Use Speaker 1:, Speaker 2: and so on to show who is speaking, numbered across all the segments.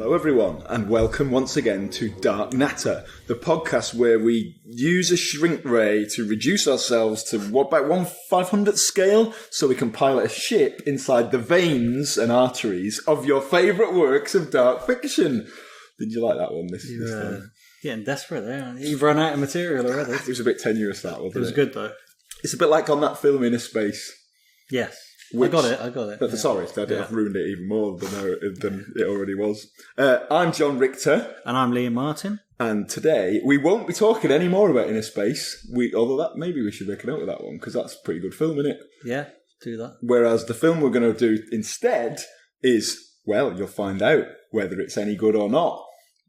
Speaker 1: Hello everyone, and welcome once again to Dark Natter, the podcast where we use a shrink ray to reduce ourselves to about 1/500th scale so we can pilot a ship inside the veins and arteries of your favourite works of dark fiction. Did you like that one this time?
Speaker 2: Getting desperate there. You've run out of material already.
Speaker 1: It was a bit tenuous, that, wasn't it?
Speaker 2: It was good though.
Speaker 1: It's a bit like on that film Inner Space.
Speaker 2: Yes. I got it.
Speaker 1: But sorry, I've ruined it even more than it already was. I'm John Richter.
Speaker 2: And I'm Liam Martin.
Speaker 1: And today, we won't be talking any more about Inner Space. Although maybe we should make a note of that one, because that's a pretty good film, isn't it?
Speaker 2: Yeah, do that.
Speaker 1: Whereas the film we're going to do instead is, well, you'll find out whether it's any good or not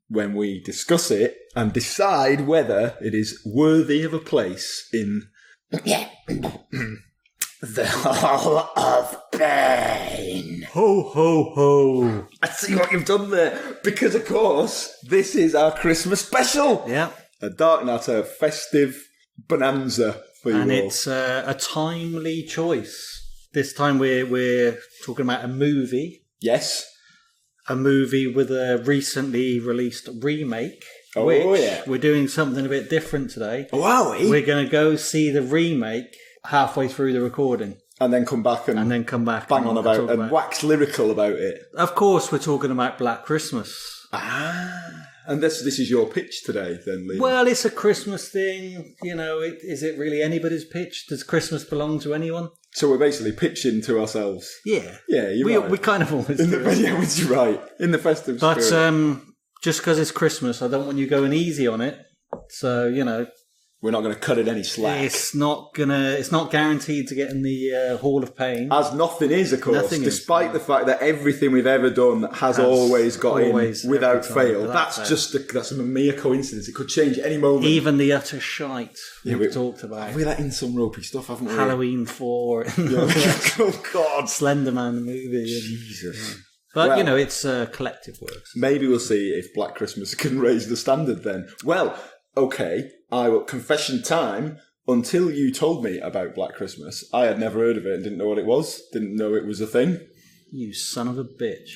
Speaker 1: when we discuss it and decide whether it is worthy of a place in the Hall of Pain.
Speaker 2: Ho, ho, ho.
Speaker 1: I see what you've done there. Because, of course, this is our Christmas special.
Speaker 2: Yeah.
Speaker 1: A Dark Natter festive bonanza for you all.
Speaker 2: And it's a timely choice. This time we're talking about a movie.
Speaker 1: Yes.
Speaker 2: A movie with a recently released remake.
Speaker 1: Oh,
Speaker 2: which
Speaker 1: yeah.
Speaker 2: We're doing something a bit different today.
Speaker 1: Oh, are we?
Speaker 2: We're going to go see the remake halfway through the recording.
Speaker 1: And then come back and
Speaker 2: then come back
Speaker 1: bang on about and wax lyrical about it.
Speaker 2: Of course, we're talking about Black Christmas.
Speaker 1: And this is your pitch today, then, Liam?
Speaker 2: Well, it's a Christmas thing. You know, is it really anybody's pitch? Does Christmas belong to anyone?
Speaker 1: So we're basically pitching to ourselves.
Speaker 2: Yeah.
Speaker 1: Yeah, you're right.
Speaker 2: We kind of always do.
Speaker 1: Yeah, you're right. In the festive spirit.
Speaker 2: But just because it's Christmas, I don't want you going easy on it. So, you know.
Speaker 1: We're not going to cut it any slack.
Speaker 2: It's not guaranteed to get in the Hall of Pain.
Speaker 1: As nothing is, of course, despite the fact that everything we've ever done has always got in without fail. That's a mere coincidence. It could change at any moment.
Speaker 2: Even the utter shite we've talked about.
Speaker 1: We let in some ropey stuff, haven't we?
Speaker 2: Halloween 4.
Speaker 1: Oh, God.
Speaker 2: Slenderman the movie.
Speaker 1: Jesus.
Speaker 2: But, you know, it's collective works.
Speaker 1: Maybe we'll see if Black Christmas can raise the standard then. Well, okay, confession time. Until you told me about Black Christmas, I had never heard of it and didn't know what it was. Didn't know it was a thing.
Speaker 2: You son of a bitch.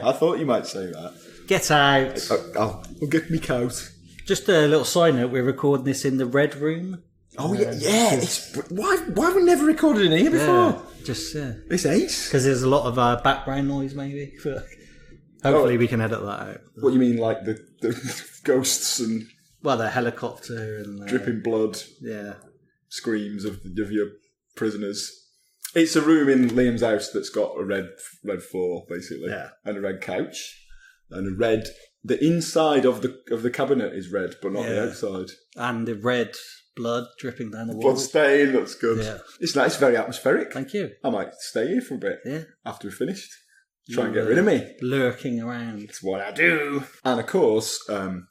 Speaker 1: I thought you might say that.
Speaker 2: Get out.
Speaker 1: I'll get me coat.
Speaker 2: Just a little side note, we're recording this in the Red Room.
Speaker 1: Oh, yeah. Why have we never recorded in here before?
Speaker 2: It's
Speaker 1: ace.
Speaker 2: Because there's a lot of background noise, maybe. Hopefully we can edit that out.
Speaker 1: What you mean, like the ghosts and...
Speaker 2: Well, the helicopter and...
Speaker 1: dripping blood.
Speaker 2: Yeah.
Speaker 1: Screams of your prisoners. It's a room in Liam's house that's got a red floor, basically.
Speaker 2: Yeah.
Speaker 1: And a red couch. And the inside of the cabinet is red, but not the outside.
Speaker 2: And the red blood dripping down the wall.
Speaker 1: Blood stain, that's good.
Speaker 2: Yeah.
Speaker 1: It's nice, very atmospheric.
Speaker 2: Thank you.
Speaker 1: I might stay here for a bit.
Speaker 2: Yeah.
Speaker 1: After we're finished. Try and get rid of me.
Speaker 2: Lurking around.
Speaker 1: It's what I do. And of course,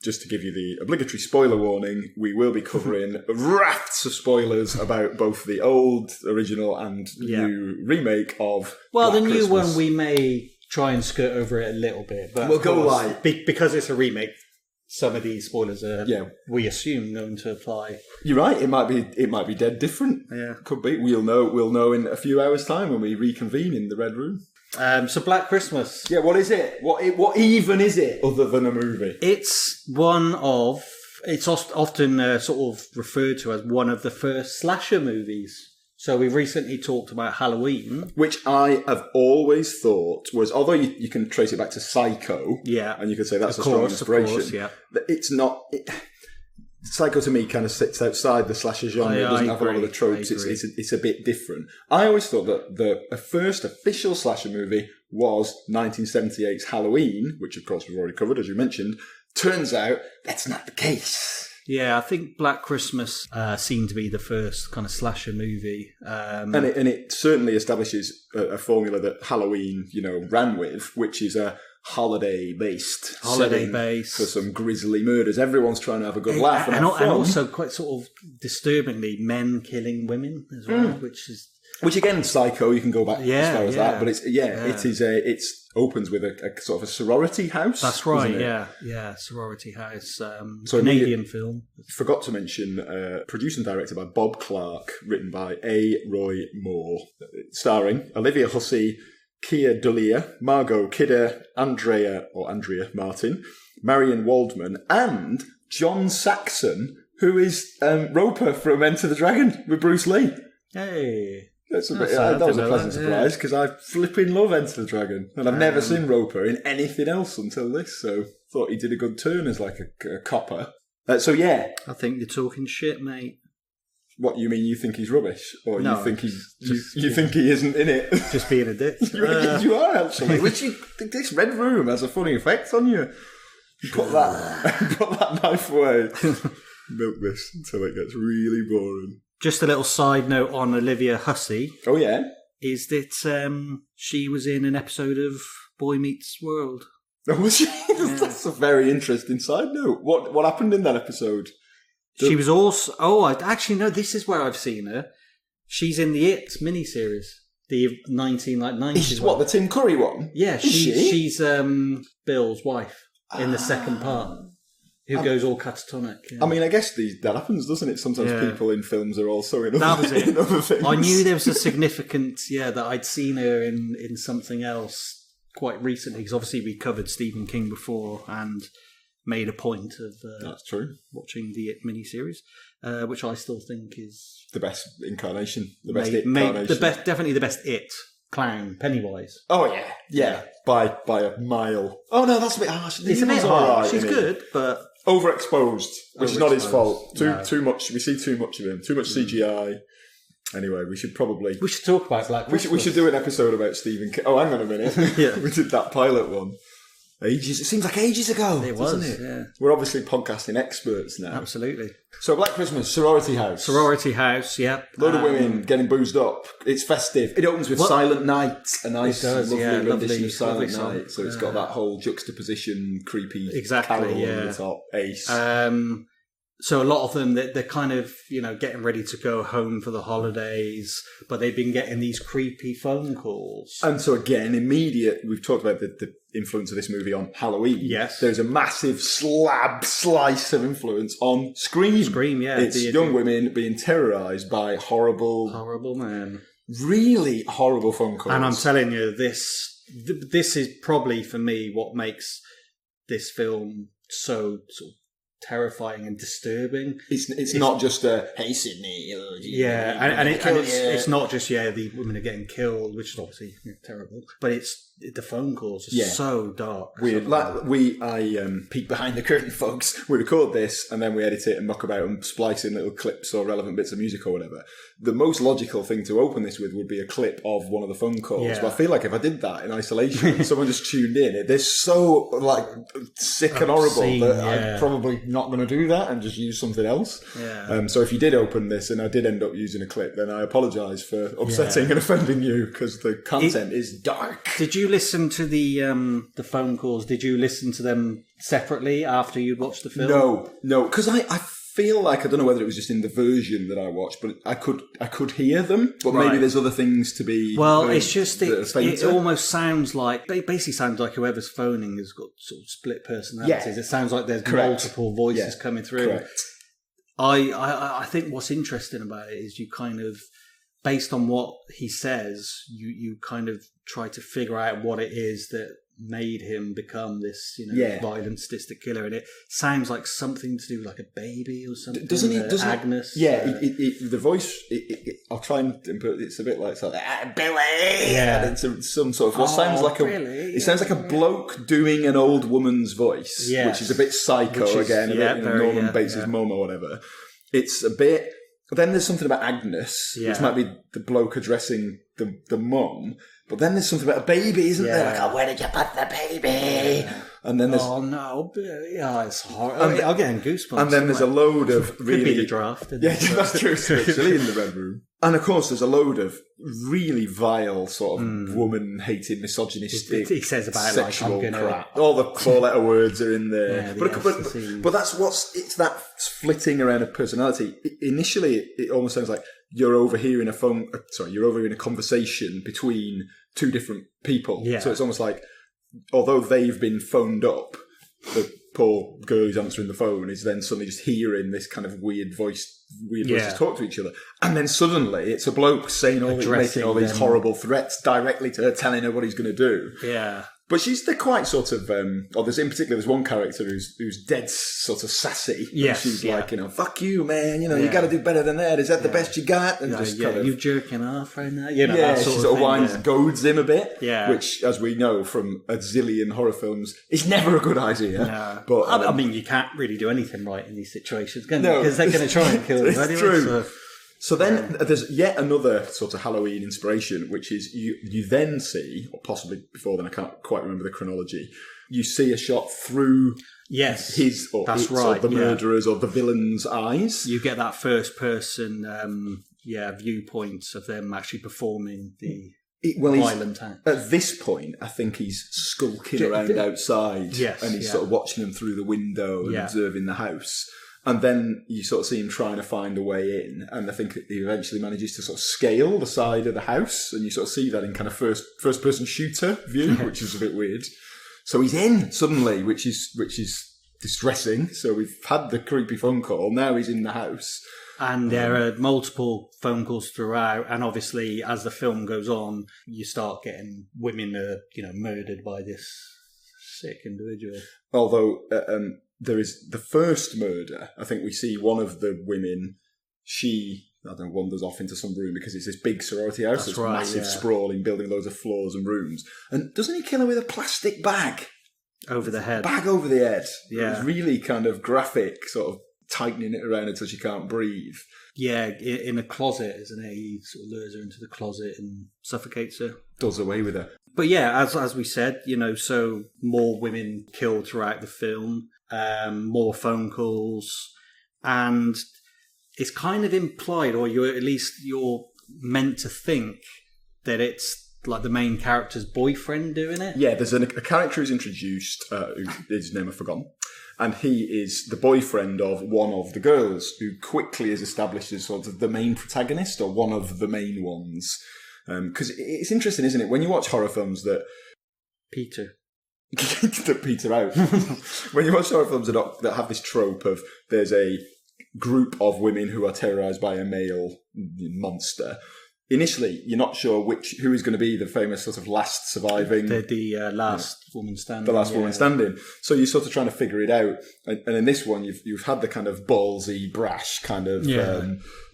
Speaker 1: just to give you the obligatory spoiler warning, we will be covering rafts of spoilers about both the old, original and new remake of Black
Speaker 2: the new
Speaker 1: Christmas.
Speaker 2: one we may try and skirt over it a little bit. But
Speaker 1: we'll go light.
Speaker 2: Because it's a remake, some of these spoilers are, we assume, going to apply.
Speaker 1: You're right, it might be dead different.
Speaker 2: Yeah.
Speaker 1: Could be. We'll know in a few hours' time when we reconvene in the Red Room.
Speaker 2: So Black Christmas.
Speaker 1: Yeah, what is it? What even is it other than a movie?
Speaker 2: It's often sort of referred to as one of the first slasher movies. So we recently talked about Halloween.
Speaker 1: Which I have always thought was, although you can trace it back to Psycho.
Speaker 2: Yeah.
Speaker 1: And you could say that's a strong inspiration.
Speaker 2: Of course, yeah.
Speaker 1: It's not... Psycho to me kind of sits outside the slasher genre. It doesn't have a lot of the tropes. It's a bit different. I always thought that the first official slasher movie was 1978's Halloween, which of course we've already covered, as you mentioned. Turns out that's not the case.
Speaker 2: Yeah, I think Black Christmas seemed to be the first kind of slasher movie.
Speaker 1: And it certainly establishes a formula that Halloween, ran with, which is a holiday-based for some grisly murders. Everyone's trying to have a good laugh and
Speaker 2: also quite sort of disturbingly men killing women as well, which
Speaker 1: again, Psycho, you can go back as far as that, but it opens with a sort of a sorority house.
Speaker 2: That's right, sorority house. Canadian film.
Speaker 1: Forgot to mention, produced and directed by Bob Clark, written by A. Roy Moore, starring Olivia Hussey, Keir Dullea, Margot Kidder, Andrea Martin, Marion Waldman, and John Saxon, who is Roper from Enter the Dragon with Bruce Lee.
Speaker 2: Hey.
Speaker 1: That was a pleasant surprise because I flipping love Enter the Dragon, and I've never seen Roper in anything else until this. So thought he did a good turn as like a copper. So yeah,
Speaker 2: I think you're talking shit, mate.
Speaker 1: What you mean? You think he's rubbish, or
Speaker 2: no,
Speaker 1: you think you think he isn't in it?
Speaker 2: Just being a dick.
Speaker 1: You are actually. Which this red room has a funny effect on you. You put that knife away. Milk this until it gets really boring.
Speaker 2: Just a little side note on Olivia Hussey.
Speaker 1: Oh, yeah?
Speaker 2: Is that she was in an episode of Boy Meets World.
Speaker 1: Oh, was she? Yeah. That's a very interesting side note. What happened in that episode?
Speaker 2: She was also... Oh, I actually know this is where I've seen her. She's in the It miniseries. The 1990s
Speaker 1: Is what, the Tim Curry one?
Speaker 2: Yeah, she's Bill's wife in the second part. Who goes all catatonic. Yeah.
Speaker 1: I mean, I guess that happens, doesn't it? Sometimes people in films are also in other things.
Speaker 2: I knew there was a significance, that I'd seen her in something else quite recently, because obviously we covered Stephen King before and made a point of
Speaker 1: that's true.
Speaker 2: Watching the It miniseries, which I still think is...
Speaker 1: the best incarnation. The best It incarnation.
Speaker 2: Definitely the best It. Clown, Pennywise.
Speaker 1: Oh, yeah. By a mile. Oh, no, that's a bit harsh.
Speaker 2: It's a bit harsh. She's good, but...
Speaker 1: Overexposed, which is not his fault. Too much. We see too much of him. Too much CGI. Anyway, we should
Speaker 2: talk about Black Christmas.
Speaker 1: We should do an episode about Stephen King. Oh, hang on a minute. We did that pilot one. Ages. It seems like ages ago.
Speaker 2: It
Speaker 1: was,
Speaker 2: doesn't it? Yeah.
Speaker 1: We're obviously podcasting experts now.
Speaker 2: Absolutely.
Speaker 1: So Black Christmas, sorority house.
Speaker 2: Sorority house, yeah.
Speaker 1: Load of women getting boozed up. It's festive. It opens with Silent Night, a nice, lovely rendition of Silent Night. So it's got that whole juxtaposition, creepy, carol over the top, ace.
Speaker 2: So a lot of them, they're kind of, getting ready to go home for the holidays, but they've been getting these creepy phone calls.
Speaker 1: And so again, we've talked about the influence of this movie on Halloween.
Speaker 2: Yes.
Speaker 1: There's a massive slice of influence on Scream.
Speaker 2: Scream, yeah.
Speaker 1: It's young women being terrorised by horrible
Speaker 2: man.
Speaker 1: Really horrible phone calls.
Speaker 2: And I'm telling you, this is probably, for me, what makes this film so sort of terrifying and disturbing.
Speaker 1: It's not just a hey Sydney,
Speaker 2: it's not just the women are getting killed, which is obviously terrible, but it's the phone calls are so dark.
Speaker 1: Weird. I peek behind the curtain, folks. We record this and then we edit it and muck about and splice in little clips or relevant bits of music or whatever. The most logical thing to open this with would be a clip of one of the phone calls. But I feel like if I did that in isolation, someone just tuned in, they're so sick and horrible that I'm probably not going to do that and just use something else.
Speaker 2: Yeah.
Speaker 1: So if you did open this and I did end up using a clip, then I apologise for upsetting and offending you because the content is dark.
Speaker 2: Did you listen to the phone calls? Did you listen to them separately after you'd watched the film?
Speaker 1: No, because I feel like, I don't know whether it was just in the version that I watched, but I could hear them, but maybe there's other things to be.
Speaker 2: Well, it's just it almost sounds like it basically sounds like whoever's phoning has got sort of split personalities. It sounds like there's multiple voices coming through.
Speaker 1: Correct.
Speaker 2: I think what's interesting about it is you kind of, based on what he says, you kind of try to figure out what it is that made him become this, violent, sadistic killer. And it sounds like something to do with like a baby or something.
Speaker 1: Doesn't he?
Speaker 2: Agnes?
Speaker 1: The voice, I'll try and input, it's a bit like Billy!
Speaker 2: Yeah.
Speaker 1: And it's some sort of, sounds like it sounds like a bloke doing an old woman's voice, which is a bit psycho again, Norman Bates' mum or whatever. It's a bit... Then there's something about Agnes, which might be the bloke addressing the mum. But then there's something about a baby, isn't there? Like, where did you put the baby? And then there's...
Speaker 2: Oh, no. Yeah, it's horrible. I'm getting goosebumps.
Speaker 1: And then there's a load of really...
Speaker 2: Could be the draft.
Speaker 1: That's true. It's actually in the Red Room. And of course, there's a load of really vile sort of woman-hating, misogynistic,
Speaker 2: he says about
Speaker 1: sexual
Speaker 2: like,
Speaker 1: crap. All the four-letter words are in there. But that's it's that flitting around of personality. Initially, it almost sounds like you're overhearing a conversation between two different people.
Speaker 2: Yeah.
Speaker 1: So it's almost like, although they've been phoned up, poor girl who's answering the phone is then suddenly just hearing this kind of weird voices talk to each other. And then suddenly it's a bloke saying making all these horrible threats directly to her, telling her what he's going to do.
Speaker 2: Yeah.
Speaker 1: But they're quite sort of, there's one character who's dead sort of sassy.
Speaker 2: Yes,
Speaker 1: she's like, fuck you, man, you got to do better than that. Is that the best you got? And just kind of,
Speaker 2: you jerking off right now?
Speaker 1: That sort of whines, goads him a bit.
Speaker 2: Yeah.
Speaker 1: Which, as we know from a zillion horror films, is never a good idea.
Speaker 2: No.
Speaker 1: But,
Speaker 2: I mean, you can't really do anything right in these situations, can you? Because they're going to try and kill you anyway.
Speaker 1: True. So then there's yet another sort of Halloween inspiration, which is you then see, or possibly before then, I can't quite remember the chronology, you see a shot through his or the murderer's or the villain's eyes.
Speaker 2: You get that first person viewpoint of them actually performing the violent act.
Speaker 1: At this point, I think he's skulking around outside and he's sort of watching them through the window and observing the house. And then you sort of see him trying to find a way in, and I think he eventually manages to sort of scale the side of the house, and you sort of see that in kind of first person shooter view, which is a bit weird. So he's in suddenly, which is distressing. So we've had the creepy phone call, now he's in the house.
Speaker 2: And there are multiple phone calls throughout, and obviously as the film goes on, you start getting women murdered by this sick individual.
Speaker 1: Although there is the first murder. I think we see one of the women. Wanders off into some room because it's this big sorority house. It's massive, sprawling building, loads of floors and rooms. And doesn't he kill her with a plastic bag
Speaker 2: over the head?
Speaker 1: Bag over the head. Yeah, it's really kind of graphic, sort of tightening it around until she can't breathe.
Speaker 2: Yeah, in a closet, isn't it? He sort of lures her into the closet and suffocates her.
Speaker 1: Does away with her.
Speaker 2: But yeah, as we said, so more women killed throughout the film. More phone calls, and it's kind of implied, or you're meant to think that it's like the main character's boyfriend doing it.
Speaker 1: Yeah, there's a character who's introduced, his name I've forgotten, and he is the boyfriend of one of the girls, who quickly is established as sort of the main protagonist, or one of the main ones. Because it's interesting, isn't it, when you watch horror films that peter out. When you watch horror films that have this trope of there's a group of women who are terrorised by a male monster, initially you're not sure who is going to be the famous sort of last surviving...
Speaker 2: The last woman standing.
Speaker 1: The last woman standing. So you're sort of trying to figure it out. And in this one, you've had the kind of ballsy, brash kind of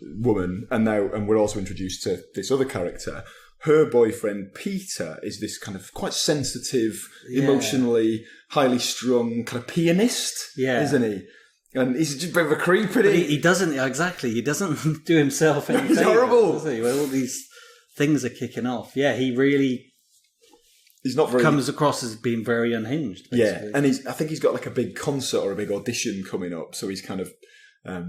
Speaker 1: woman, and we're also introduced to this other character. Her boyfriend, Peter, is this kind of quite sensitive, emotionally highly strung kind of pianist, isn't he? And he's just a bit of a creep, isn't he?
Speaker 2: He doesn't, exactly. He doesn't do himself any
Speaker 1: He's
Speaker 2: favors,
Speaker 1: horrible.
Speaker 2: Does he? When all these things are kicking off. Yeah, he really comes across as being very unhinged, basically.
Speaker 1: Yeah, and I think he's got like a big concert or a big audition coming up, so he's kind of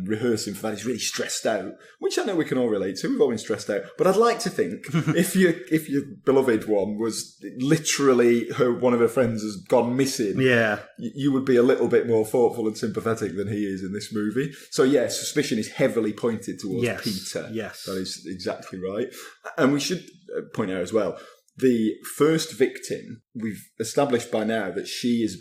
Speaker 1: rehearsing for that. He's really stressed out, which I know we can all relate to. We've all been stressed out. But I'd like to think if your beloved one was literally one of her friends has gone missing, you would be a little bit more thoughtful and sympathetic than he is in this movie. So yeah, suspicion is heavily pointed towards Peter.
Speaker 2: Yes,
Speaker 1: that is exactly right. And we should point out as well, the first victim, we've established by now that she's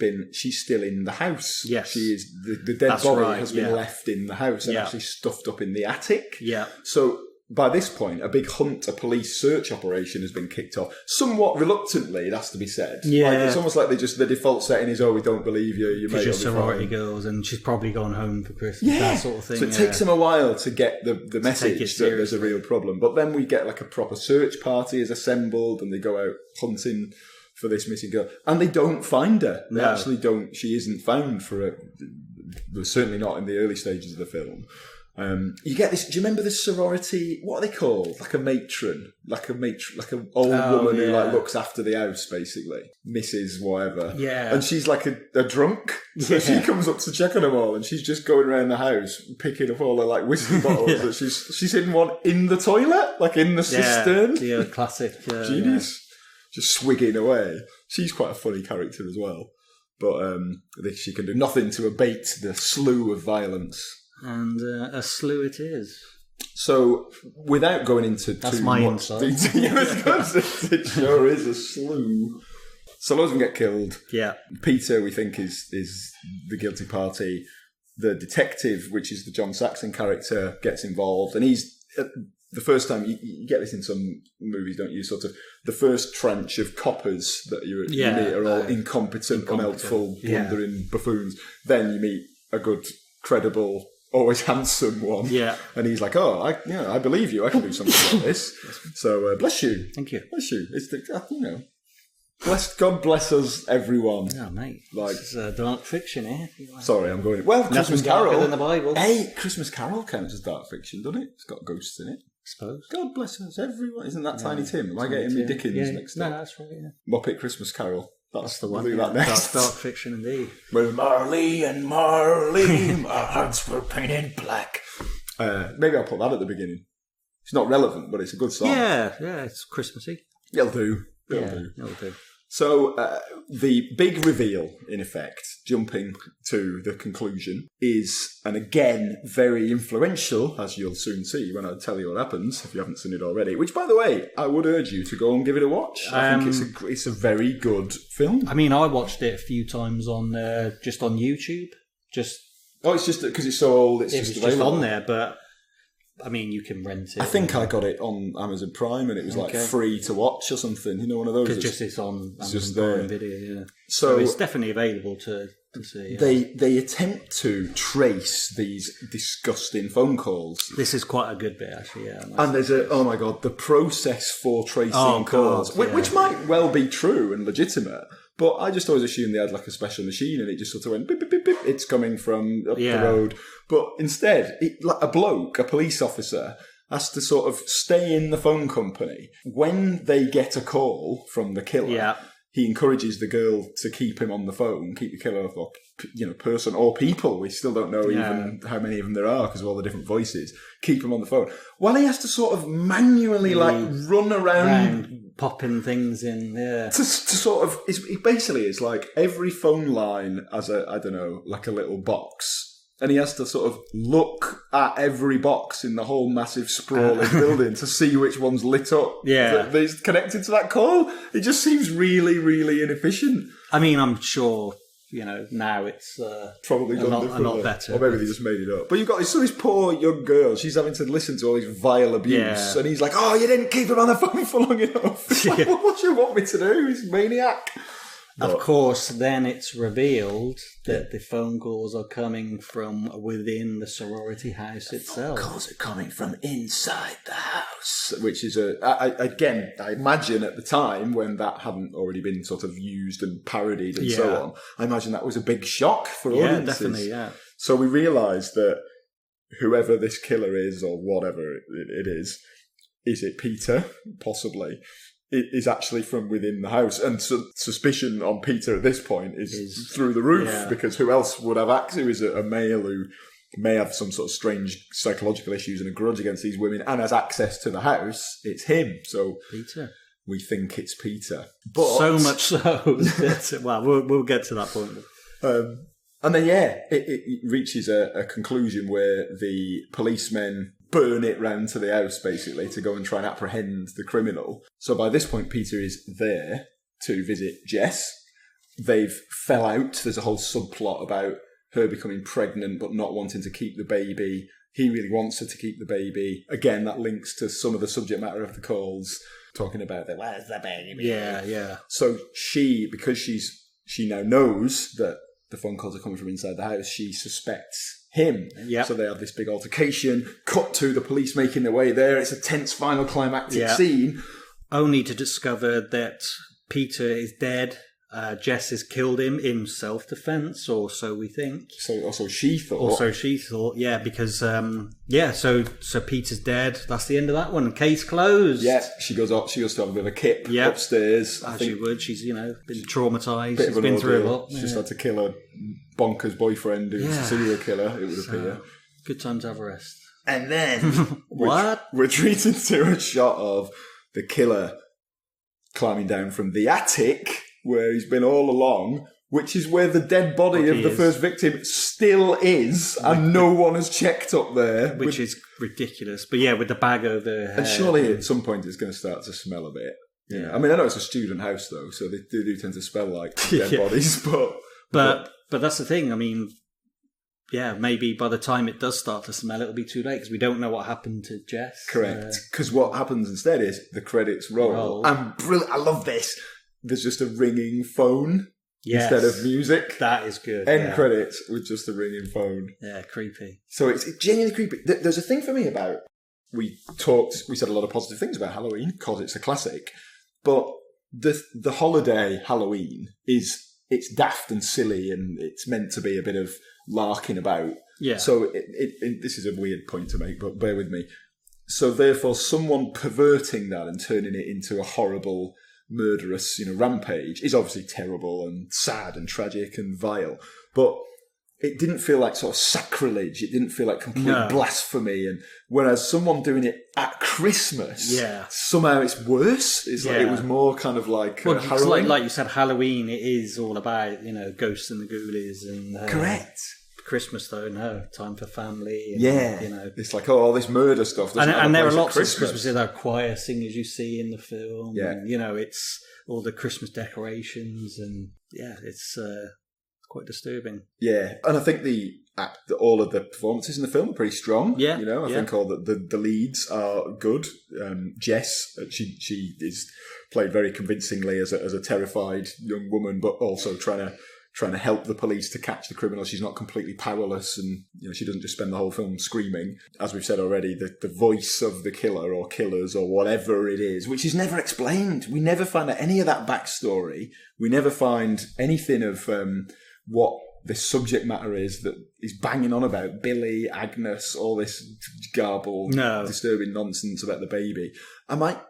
Speaker 1: still in the house.
Speaker 2: Yes.
Speaker 1: She is, the dead body has been left in the house and actually stuffed up in the attic.
Speaker 2: Yeah.
Speaker 1: So by this point, a big a police search operation has been kicked off. Somewhat reluctantly, it has to be said.
Speaker 2: Yeah.
Speaker 1: Like, it's almost like the default setting is, we don't believe you. You may
Speaker 2: you're sorority girls and she's probably gone home for Christmas. That sort of thing.
Speaker 1: So it takes them a while to get the message that there's a real problem. But then we get like a proper search party is assembled and they go out hunting for this missing girl. And they don't find her. They actually don't. She isn't found certainly not in the early stages of the film. You get this. Do you remember the sorority? What are they called? Like a matron, like an old woman who like looks after the house, basically, Mrs. Whatever.
Speaker 2: Yeah,
Speaker 1: and she's like a drunk, so she comes up to check on them all, and she's just going around the house picking up all the like whiskey bottles. That she's hidden one in the toilet, like in the cistern.
Speaker 2: Yeah, classic.
Speaker 1: Genius. Just swigging away. She's quite a funny character as well, but she can do nothing to abate the slew of violence.
Speaker 2: And a slew it is.
Speaker 1: So, without going into
Speaker 2: That's
Speaker 1: too
Speaker 2: my
Speaker 1: much
Speaker 2: insight.
Speaker 1: detail, it sure is a slew. So loads of them get killed.
Speaker 2: Yeah.
Speaker 1: Peter, we think, is the guilty party. The detective, which is the John Saxon character, gets involved, and he's the first time you get this in some movies, don't you? Sort of the first tranche of coppers that you meet are all incompetent, unhelpful, blundering buffoons. Then you meet a good, credible, always handsome one. Yeah, and he's like, "Oh, I believe you. I can do something like this." So bless you.
Speaker 2: Thank you.
Speaker 1: Bless you. It's God bless us, everyone.
Speaker 2: Oh, mate. Like, this is dark fiction here.
Speaker 1: Sorry, I'm going. Well, Christmas Carol.
Speaker 2: Than the Bible.
Speaker 1: Hey, Christmas Carol counts as dark fiction, doesn't it? It's got ghosts in it.
Speaker 2: I suppose.
Speaker 1: God bless us, everyone. Isn't that Tiny Tim? Am I getting me Dickens mixed up?
Speaker 2: No, that's right, yeah.
Speaker 1: Muppet Christmas Carol. That's
Speaker 2: the one.
Speaker 1: We'll do that next.
Speaker 2: Dark fiction indeed.
Speaker 1: With Marley and Marley, our hearts were painted black. Maybe I'll put that at the beginning. It's not relevant, but it's a good song.
Speaker 2: Yeah, it's Christmassy.
Speaker 1: It'll do.
Speaker 2: It'll do.
Speaker 1: So the big reveal, in effect, jumping to the conclusion, is, and again, very influential, as you'll soon see when I tell you what happens, if you haven't seen it already, which, by the way, I would urge you to go and give it a watch. I think it's a very good film.
Speaker 2: I mean, I watched it a few times on just on YouTube.
Speaker 1: It's just because it's so old, it's just
Speaker 2: on there, but... I mean, you can rent it.
Speaker 1: I think I got it on Amazon Prime, and it was like free to watch or something. You know, one of those.
Speaker 2: Because it's on Amazon Prime Video, yeah.
Speaker 1: So
Speaker 2: it's definitely available to see.
Speaker 1: They attempt to trace these disgusting phone calls.
Speaker 2: This is quite a good bit, actually. Yeah.
Speaker 1: And there's the process for tracing calls, which might well be true and legitimate. But I just always assumed they had like a special machine and it just sort of went, beep, beep, beep, beep, it's coming from up the road. But instead, like a police officer, has to sort of stay in the phone company. When they get a call from the killer, he encourages the girl to keep him on the phone, keep the killer or person or people. We still don't know even how many of them there are because of all the different voices. Keep him on the phone. While he has to sort of manually run around
Speaker 2: popping things in,
Speaker 1: to sort of, it basically is like every phone line has like a little box. And he has to sort of look at every box in the whole massive sprawling building to see which one's lit up. That is connected to that call. It just seems really, really inefficient.
Speaker 2: I mean, I'm sure, now it's
Speaker 1: probably done
Speaker 2: a lot better.
Speaker 1: Or maybe they just made it up. But you've got this poor young girl. She's having to listen to all this vile abuse. Yeah. And he's like, oh, you didn't keep him on the phone for long enough. Like, what do you want me to do? He's a maniac.
Speaker 2: Of course, then it's revealed that the phone calls are coming from within the sorority house itself.
Speaker 1: Phone calls are coming from inside the house. Which is I imagine at the time when that hadn't already been sort of used and parodied and so on, I imagine that was a big shock for audiences.
Speaker 2: Yeah, definitely, yeah.
Speaker 1: So we realised that whoever this killer is or whatever it is it Peter? Possibly. It is actually from within the house. And suspicion on Peter at this point is through the roof because who else would have access? Who is a male who may have some sort of strange psychological issues and a grudge against these women and has access to the house? It's him. So
Speaker 2: Peter.
Speaker 1: We think it's Peter. But
Speaker 2: so much so that, well, we'll get to that point.
Speaker 1: And then, it reaches a conclusion where the policemen burn it round to the house, basically, to go and try and apprehend the criminal. So by this point, Peter is there to visit Jess. They've fell out. There's a whole subplot about her becoming pregnant but not wanting to keep the baby. He really wants her to keep the baby. Again, that links to some of the subject matter of the calls, talking about that, where's the baby?
Speaker 2: Yeah.
Speaker 1: So because she now knows that the phone calls are coming from inside the house, she suspects him. So they have this big altercation. Cut to the police making their way there. It's a tense final climactic scene.
Speaker 2: Only to discover that Peter is dead. Jess has killed him in self-defense, or so we think.
Speaker 1: So also she thought.
Speaker 2: Because so Peter's dead. That's the end of that one. Case closed.
Speaker 1: Yeah, she goes to have a bit of a kip upstairs.
Speaker 2: As she would. She's been traumatised. She's been through a lot.
Speaker 1: She's just had to kill a bonkers boyfriend who's a serial killer, it would appear.
Speaker 2: Good time to have a rest.
Speaker 1: And then
Speaker 2: what?
Speaker 1: We're treated to a shot of the killer climbing down from the attic where he's been all along, which is where the dead body of the first victim still is, and no one has checked up there.
Speaker 2: Which is ridiculous. But with the bag over her head.
Speaker 1: And surely at some point it's going to start to smell a bit. Yeah. I mean, I know it's a student house though, so they do tend to smell like dead bodies,
Speaker 2: but that's the thing. I mean, yeah, maybe by the time it does start to smell, it'll be too late because we don't know what happened to Jess.
Speaker 1: Correct. Because what happens instead is the credits roll. And brilliant. I love this. There's just a ringing phone instead of music.
Speaker 2: That is good.
Speaker 1: End credits with just a ringing phone.
Speaker 2: Yeah, creepy.
Speaker 1: So it's genuinely creepy. There's a thing for me about, we said a lot of positive things about Halloween because it's a classic, but the holiday Halloween it's daft and silly and it's meant to be a bit of larking about. Yeah. So this is a weird point to make, but bear with me. So therefore, someone perverting that and turning it into a horrible, murderous, rampage is obviously terrible and sad and tragic and vile. But it didn't feel like sort of sacrilege. It didn't feel like complete blasphemy. And whereas someone doing it at Christmas, somehow it's worse. It's like it was more kind of like harrowing.
Speaker 2: Like you said, Halloween. It is all about ghosts and the ghoulies and
Speaker 1: correct.
Speaker 2: Christmas though, no time for family. And,
Speaker 1: it's like all this murder stuff.
Speaker 2: And there are lots of Christmases. There are choir singers you see in the film.
Speaker 1: Yeah,
Speaker 2: and, it's all the Christmas decorations and it's. Quite disturbing.
Speaker 1: Yeah, and I think all of the performances in the film are pretty strong.
Speaker 2: Yeah,
Speaker 1: I think all the leads are good. Jess, she is played very convincingly as a terrified young woman, but also trying to help the police to catch the criminal. She's not completely powerless, and she doesn't just spend the whole film screaming. As we've said already, the voice of the killer or killers or whatever it is, which is never explained. We never find out any of that backstory. We never find anything of what the subject matter is that he's banging on about. Billy, Agnes, all this garbled, disturbing nonsense about the baby. I might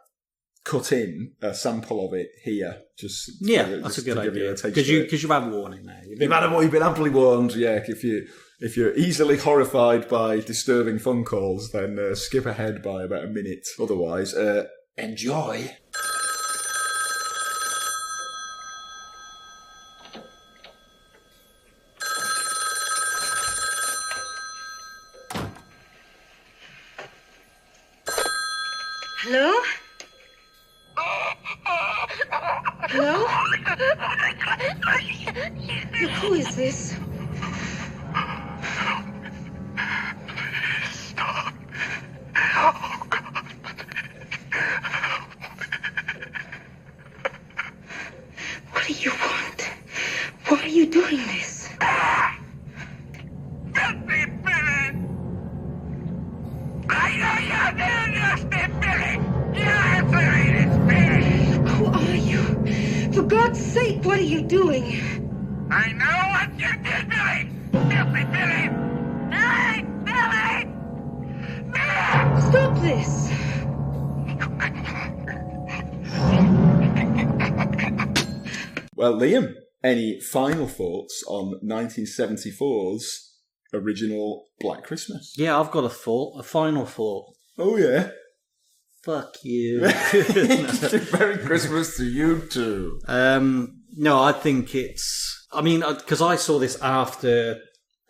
Speaker 1: cut in a sample of it here.
Speaker 2: That's a good idea. Because you've had warning now.
Speaker 1: You've been amply warned. Yeah, if you're easily horrified by disturbing phone calls, then skip ahead by about a minute. Otherwise, enjoy.
Speaker 3: Hello? Hello? Who is this?
Speaker 4: Please stop. Oh, God.
Speaker 3: What do you want? Why are you doing this?
Speaker 4: Let me, Billy! I know you're doing this, Billy! You're afraid, Billy!
Speaker 3: Who are you? For God's sake, what are you doing?
Speaker 4: I know what you did, Billy! Filthy Billy! Billy! Billy!
Speaker 3: Stop this!
Speaker 1: Well, Liam, any final thoughts on 1974's original Black Christmas?
Speaker 2: Yeah, I've got a final thought.
Speaker 1: Oh, yeah.
Speaker 2: Fuck you.
Speaker 1: Merry Christmas to you too.
Speaker 2: No, I think because I saw this after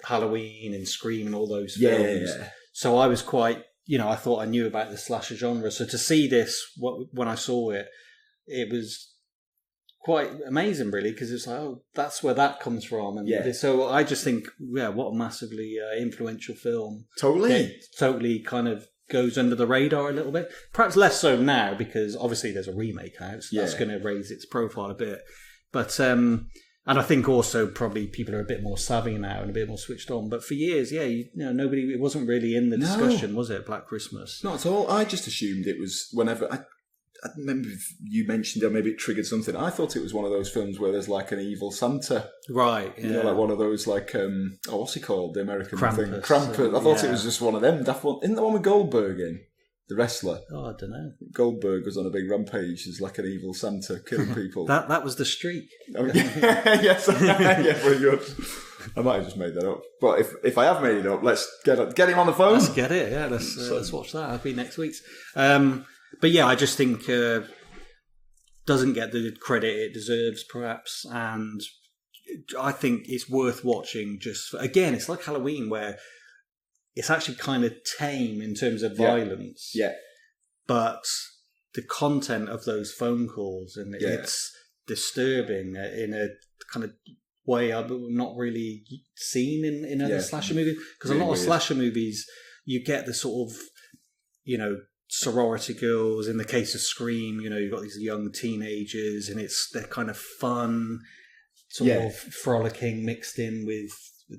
Speaker 2: Halloween and Scream and all those films.
Speaker 1: Yeah.
Speaker 2: So I was quite, I thought I knew about the slasher genre. So to see this, when I saw it, it was quite amazing, really, because it's like, oh, that's where that comes from. And so I just think, what a massively influential film.
Speaker 1: Totally.
Speaker 2: It totally kind of goes under the radar a little bit. Perhaps less so now, because obviously there's a remake out, so that's going to raise its profile a bit. But, and I think also probably people are a bit more savvy now and a bit more switched on. But for years, nobody, it wasn't really in the discussion, was it, Black Christmas?
Speaker 1: Not at all. I just assumed it was whenever... I remember you mentioned it, or maybe it triggered something. I thought it was one of those films where there's like an evil Santa.
Speaker 2: Right, yeah.
Speaker 1: Like one of those like, what's he called? The American
Speaker 2: Krampus,
Speaker 1: thing. Krampus. I thought it was just one of them. Isn't the one with Goldberg in? The wrestler.
Speaker 2: Oh, I don't know.
Speaker 1: Goldberg was on a big rampage as like an evil Santa killing people.
Speaker 2: that was the streak.
Speaker 1: Oh, yeah. Yes. Yeah, very good. I might have just made that up. But if I have made it up, let's get him on the phone.
Speaker 2: Let's get it, yeah. Let's watch that. That'll be next week's. But yeah, I just think doesn't get the credit it deserves, perhaps, and I think it's worth watching. Again, it's like Halloween, where it's actually kind of tame in terms of violence.
Speaker 1: Yeah,
Speaker 2: but the content of those phone calls, and it's disturbing in a kind of way I've not really seen in other slasher movies. Because a lot of slasher movies, you get the sort of, sorority girls. In the case of Scream, you've got these young teenagers, and they're kind of fun, sort of frolicking mixed in with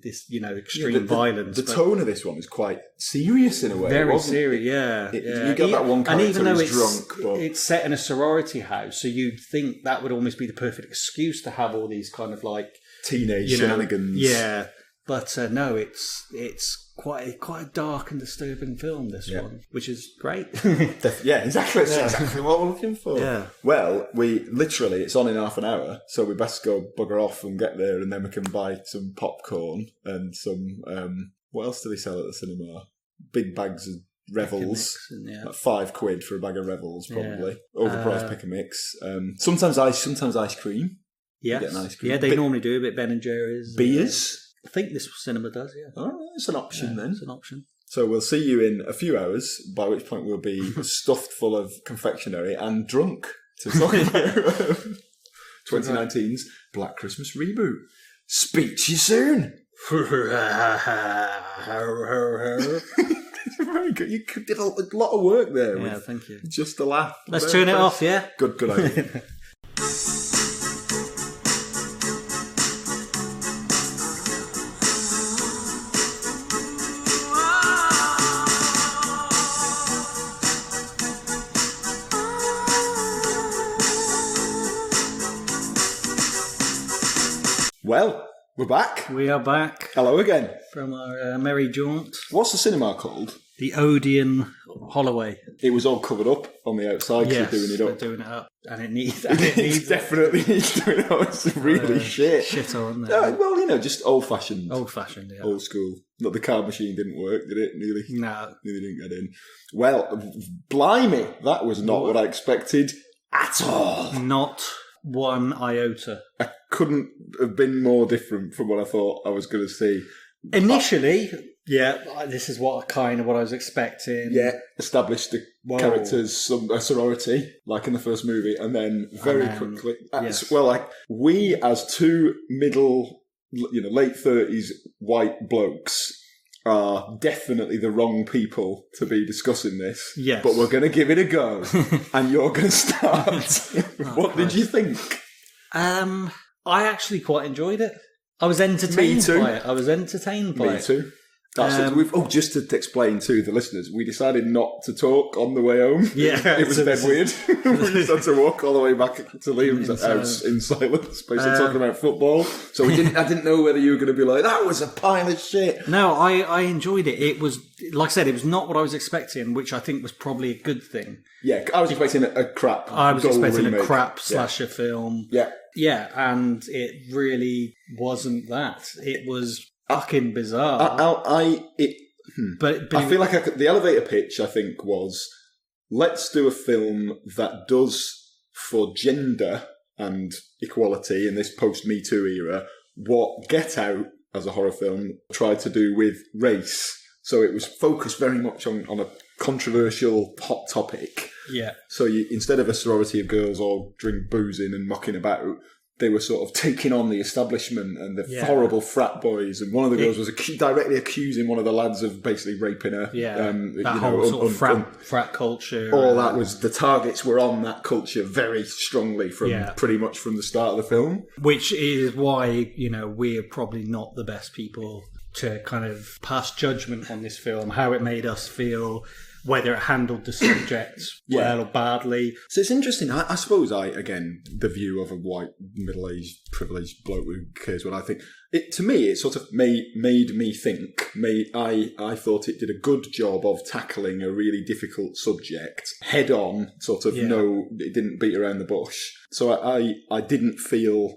Speaker 2: this, extreme violence.
Speaker 1: The tone of this one is quite serious in a way.
Speaker 2: Very serious,
Speaker 1: You get that one character who's drunk. But
Speaker 2: it's set in a sorority house, so you'd think that would almost be the perfect excuse to have all these kind of like
Speaker 1: teenage shenanigans.
Speaker 2: Yeah, but no, it's quite a dark and disturbing film, this one, which is great.
Speaker 1: Yeah, exactly. That's exactly what we're looking for.
Speaker 2: Yeah.
Speaker 1: Well, it's on in half an hour, so we best go bugger off and get there, and then we can buy some popcorn and some, what else do they sell at the cinema? Big bags of Revels. Like £5 for a bag of Revels, probably. Overpriced pick and mix. Sometimes ice cream.
Speaker 2: Yes.
Speaker 1: You get an ice cream.
Speaker 2: Yeah, they normally do a bit Ben and Jerry's.
Speaker 1: Beers.
Speaker 2: I think this cinema does, yeah.
Speaker 1: Oh, it's an option then.
Speaker 2: It's an option.
Speaker 1: So we'll see you in a few hours, by which point we'll be stuffed full of confectionery and drunk to talk about 2019's Black Christmas reboot. Speak to you soon. Very good. You did a lot of work there.
Speaker 2: Yeah, thank you.
Speaker 1: Just a laugh.
Speaker 2: Let's turn it off, yeah?
Speaker 1: Good idea. Well, we're back.
Speaker 2: We are back
Speaker 1: Hello again.
Speaker 2: from our merry jaunt.
Speaker 1: What's the cinema called?
Speaker 2: The Odeon Holloway.
Speaker 1: It was all covered up on the outside because they're doing it up.
Speaker 2: They're doing it up. And it needs
Speaker 1: It definitely needs doing it up. It's really shit.
Speaker 2: Shit on there.
Speaker 1: Well, just old-fashioned.
Speaker 2: Old-fashioned, yeah.
Speaker 1: Old school. Not the card machine didn't work, did it? Nearly didn't get in. Well, blimey, that was not what I expected at all.
Speaker 2: Not one iota.
Speaker 1: I couldn't have been more different from what I thought I was going to see.
Speaker 2: Initially, this is what I was expecting.
Speaker 1: Yeah, established the characters, a sorority, like in the first movie, and then very quickly, we as two middle, late 30s white blokes are definitely the wrong people to be discussing this.
Speaker 2: Yes.
Speaker 1: But we're going to give it a go, and you're going to start. What did you think?
Speaker 2: I actually quite enjoyed it. I was entertained by it.
Speaker 1: Me too. Just to explain to the listeners, we decided not to talk on the way home.
Speaker 2: Yeah.
Speaker 1: It was a bit weird. We just had to walk all the way back to Liam's house in silence, basically talking about football. So I didn't know whether you were going to be like, that was a pile of shit.
Speaker 2: No, I enjoyed it. It was, like I said, it was not what I was expecting, which I think was probably a good thing.
Speaker 1: Yeah, I was expecting a crap
Speaker 2: a crap slasher film.
Speaker 1: Yeah.
Speaker 2: Yeah, and it really wasn't that. It was fucking bizarre.
Speaker 1: But I feel like the elevator pitch, I think, was, let's do a film that does for gender and equality in this post-Me Too era what Get Out, as a horror film, tried to do with race. So it was focused very much on a controversial hot topic.
Speaker 2: Yeah.
Speaker 1: So instead of a sorority of girls all drink boozing and mucking about, they were sort of taking on the establishment and the horrible frat boys. And one of the girls was directly accusing one of the lads of basically raping her.
Speaker 2: Yeah, that whole sort of frat culture.
Speaker 1: All that was, the targets were on that culture very strongly pretty much from the start of the film.
Speaker 2: Which is why, we're probably not the best people to kind of pass judgment on this film, how it made us feel, whether it handled the subject well or badly.
Speaker 1: So it's interesting. I suppose again, the view of a white, middle-aged, privileged bloke who cares what I think. To me, it sort of made me think. I thought it did a good job of tackling a really difficult subject head on, it didn't beat around the bush. So I didn't feel...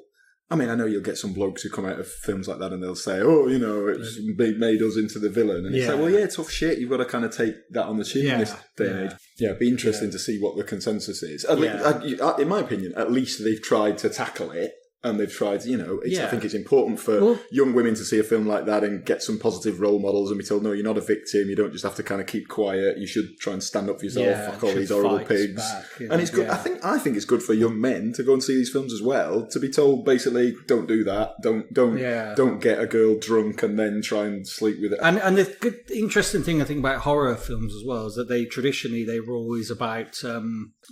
Speaker 1: I mean, I know you'll get some blokes who come out of films like that and they'll say, it's made us into the villain. And it's like, tough shit. You've got to kind of take that on the chin in this day and age. Yeah, it'd be interesting to see what the consensus is. In my opinion, at least they've tried to tackle it. And they've tried, I think it's important for young women to see a film like that and get some positive role models and be told, no, you're not a victim. You don't just have to kind of keep quiet. You should try and stand up for yourself. Fuck all these horrible pigs.
Speaker 2: Back,
Speaker 1: and it's good. I think it's good for young men to go and see these films as well. To be told, basically, don't do that. Don't get a girl drunk and then try and sleep with it.
Speaker 2: And the good, interesting thing I think about horror films as well is that they were always about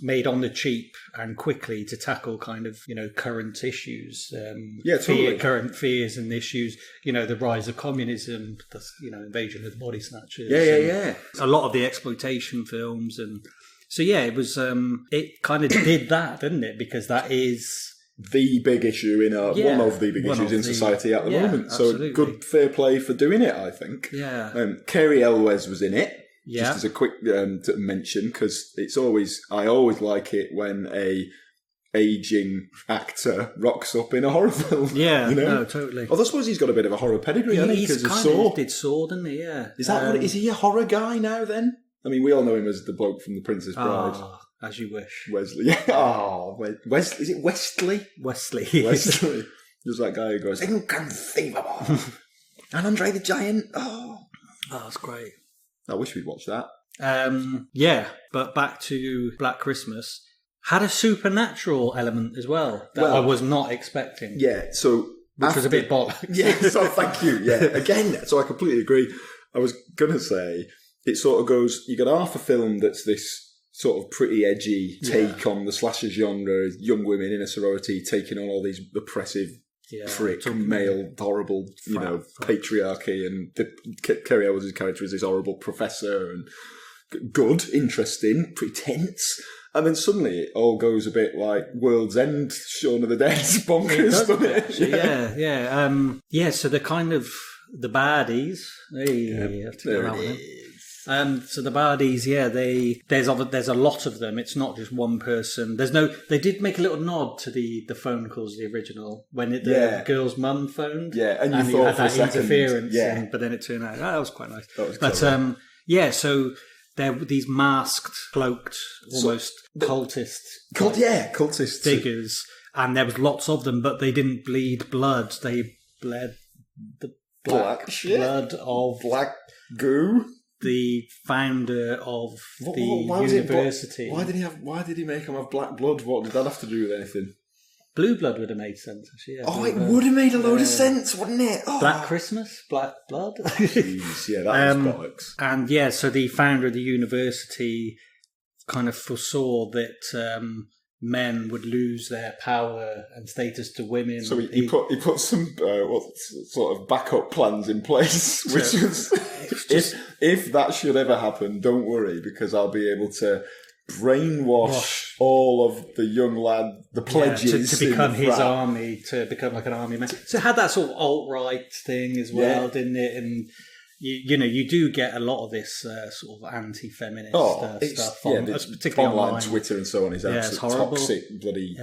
Speaker 2: made on the cheap and quickly to tackle kind of current issues.
Speaker 1: Totally.
Speaker 2: Current fears and issues, the rise of communism, the invasion of the body snatchers.
Speaker 1: Yeah.
Speaker 2: A lot of the exploitation films. And so, it was, it kind of did that, didn't it? Because that is
Speaker 1: the big issue one of the big issues in society at the moment.
Speaker 2: Absolutely.
Speaker 1: So good, fair play for doing it, I think.
Speaker 2: Yeah.
Speaker 1: Carrie Elwes was in it.
Speaker 2: Yeah.
Speaker 1: Just as a quick to mention, because I always like it when a aging actor rocks up in a horror film.
Speaker 2: Yeah, no, totally.
Speaker 1: Although I suppose he's got a bit of a horror pedigree, hasn't he?
Speaker 2: He's kind of did Saw, didn't he? Yeah.
Speaker 1: Is that is he a horror guy now then? I mean, we all know him as the bloke from The Princess Bride.
Speaker 2: Oh, as you wish.
Speaker 1: Wesley. Yeah. Oh, Wesley. Is it Westley?
Speaker 2: Wesley.
Speaker 1: There's that guy who goes, inconceivable. And Andre the Giant. Oh,
Speaker 2: that's great.
Speaker 1: I wish we'd watched that.
Speaker 2: But back to Black Christmas. Had a supernatural element as well that I was not expecting.
Speaker 1: Yeah, so...
Speaker 2: Which was a bit bollocks.
Speaker 1: Yeah, so thank you. Yeah, again, so I completely agree. I was going to say, it sort of goes... You got half a film that's this sort of pretty edgy take on the slasher genre, young women in a sorority taking on all these oppressive prick, male, horrible, patriarchy, and Carrie Elwes' character is this horrible professor, and good, interesting, pretty tense. And then suddenly it all goes a bit like World's End, Shaun of the Dead, bonkers, doesn't it?
Speaker 2: Yeah. So the kind of the baddies. You have to go that one. So the baddies, there's a lot of them. It's not just one person. They did make a little nod to the phone calls, the original, when the girl's mum phoned.
Speaker 1: Yeah, and
Speaker 2: you
Speaker 1: thought
Speaker 2: had that interference.
Speaker 1: Yeah.
Speaker 2: But then it turned out that was quite nice.
Speaker 1: That was clever.
Speaker 2: But so they're these masked, cloaked, almost cultist
Speaker 1: figures.
Speaker 2: figures, and there was lots of them, but they didn't bleed blood. They bled the black blood of
Speaker 1: black goo.
Speaker 2: The founder of the university.
Speaker 1: Why did he make him have black blood? What did that have to do with anything?
Speaker 2: Blue blood would have made sense, actually. Yeah,
Speaker 1: it would have made a load of sense, wouldn't it? Oh.
Speaker 2: Black Christmas, black blood.
Speaker 1: Jeez, yeah, that was bollocks.
Speaker 2: And so the founder of the university kind of foresaw that men would lose their power and status to women.
Speaker 1: So he put some sort of backup plans in place, which was if that should ever happen, don't worry, because I'll be able to brainwash all of the young lad, the pledges
Speaker 2: to become his army, to become like an army man. So it had that sort of alt-right thing as well, didn't it? And you do get a lot of this sort of anti-feminist stuff, particularly online,
Speaker 1: Twitter and so on. Is absolutely toxic, bloody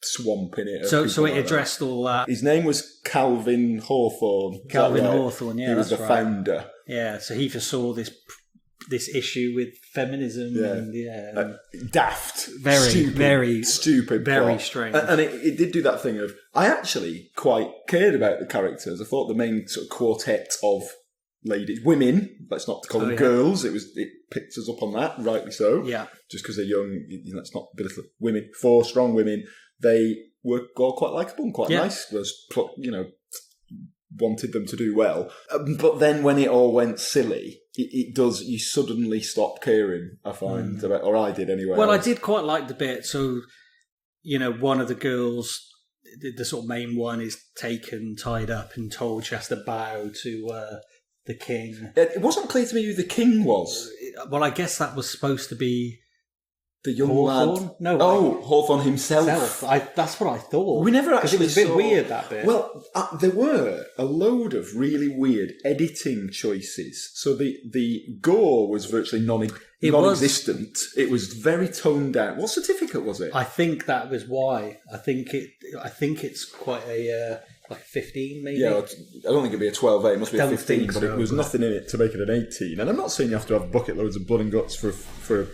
Speaker 1: swamp in it.
Speaker 2: So it addressed all that.
Speaker 1: His name was Calvin Hawthorne.
Speaker 2: Hawthorne, yeah,
Speaker 1: he was the founder.
Speaker 2: Yeah, so he foresaw this issue with feminism and
Speaker 1: daft,
Speaker 2: very
Speaker 1: stupid,
Speaker 2: very
Speaker 1: plot.
Speaker 2: strange.
Speaker 1: And it did do that thing of, I actually quite cared about the characters. I thought the main sort of quartet of women, let's not call them girls, it picked us up on that, rightly so.
Speaker 2: Yeah.
Speaker 1: Just because they're young, let's not belittle women. 4 strong women, they were all quite likeable and quite nice. Wanted them to do well. But then when it all went silly, it does, you suddenly stop caring, I find, or I did anyway.
Speaker 2: Well, I did quite like the bit. So, one of the girls, the sort of main one, is taken, tied up, and told she has to bow to the king.
Speaker 1: It wasn't clear to me who the king was.
Speaker 2: Well, I guess that was supposed to be
Speaker 1: the young
Speaker 2: Hawthorne?
Speaker 1: lad. Hawthorne himself.
Speaker 2: That's what I thought.
Speaker 1: We never actually
Speaker 2: it was a bit weird, that bit.
Speaker 1: Well, there were a load of really weird editing choices. So the gore was virtually non-existent. It was very toned down. What certificate was it?
Speaker 2: I think that was why. I think it's quite a like 15 maybe.
Speaker 1: Yeah, I don't think it'd be a 12A. It must be a 15, but it was nothing in it to make it an 18. And I'm not saying you have to have bucket loads of blood and guts for a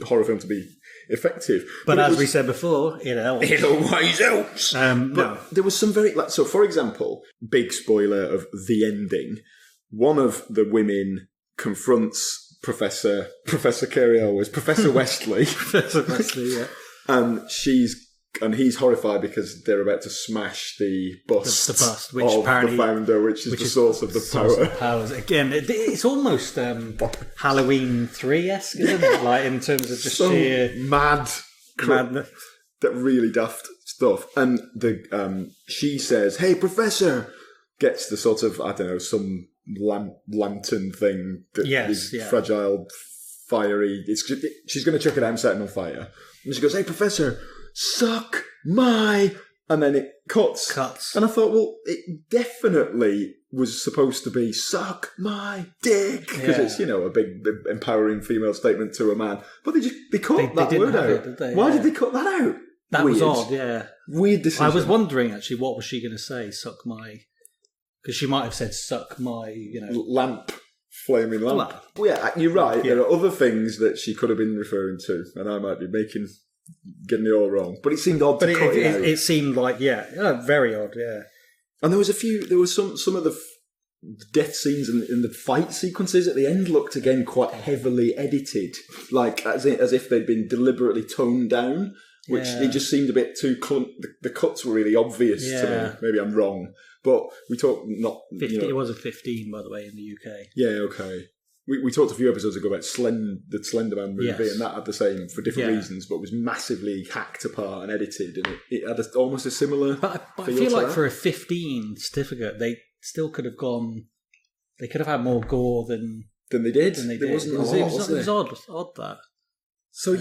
Speaker 1: horror film to be effective.
Speaker 2: But as we said before, it helps.
Speaker 1: It always helps. But there was some very... so, for example, big spoiler of the ending, one of the women confronts Professor Carey always, Professor Wesley.
Speaker 2: Professor Wesley, yeah.
Speaker 1: And he's horrified because they're about to smash the bust,
Speaker 2: which
Speaker 1: of
Speaker 2: apparently,
Speaker 1: the founder, which is the source of the power.
Speaker 2: Powers. Again, it's almost Halloween 3-esque, isn't it? Like in terms of just sheer
Speaker 1: madness, that really daft stuff. And she says, "Hey, Professor," gets the sort of, I don't know, some lantern thing that is fragile, fiery. She's going to chuck it out and set it on fire. And she goes, "Hey, Professor, suck my..." And then it cuts. And I thought, well, it definitely was supposed to be suck my dick, because it's, a big empowering female statement to a man. But they cut that word out. Why did they cut that out?
Speaker 2: That was odd, yeah.
Speaker 1: Weird decision.
Speaker 2: I was wondering, actually, what was she going to say? Suck my... Because she might have said suck my,
Speaker 1: lamp. Flaming lamp. Well, yeah, you're right. Yeah. There are other things that she could have been referring to, and I might be getting it all wrong. But it seemed odd to cut it out.
Speaker 2: It seemed like, very odd, yeah.
Speaker 1: And there was some of the death scenes and the fight sequences at the end looked again quite heavily edited, like as if they'd been deliberately toned down, which it just seemed a bit too the cuts were really obvious to me. Maybe I'm wrong, but we talked not
Speaker 2: 50, it was a 15, by the way, in the UK.
Speaker 1: Yeah, okay. We talked a few episodes ago about the Slender Man movie, and that had the same, for different reasons, but was massively hacked apart and edited, and it had almost a similar. But
Speaker 2: I feel like for a 15 certificate, they still could have gone. They could have had more gore than
Speaker 1: they did.
Speaker 2: There wasn't
Speaker 1: a lot,
Speaker 2: it was odd that.
Speaker 1: So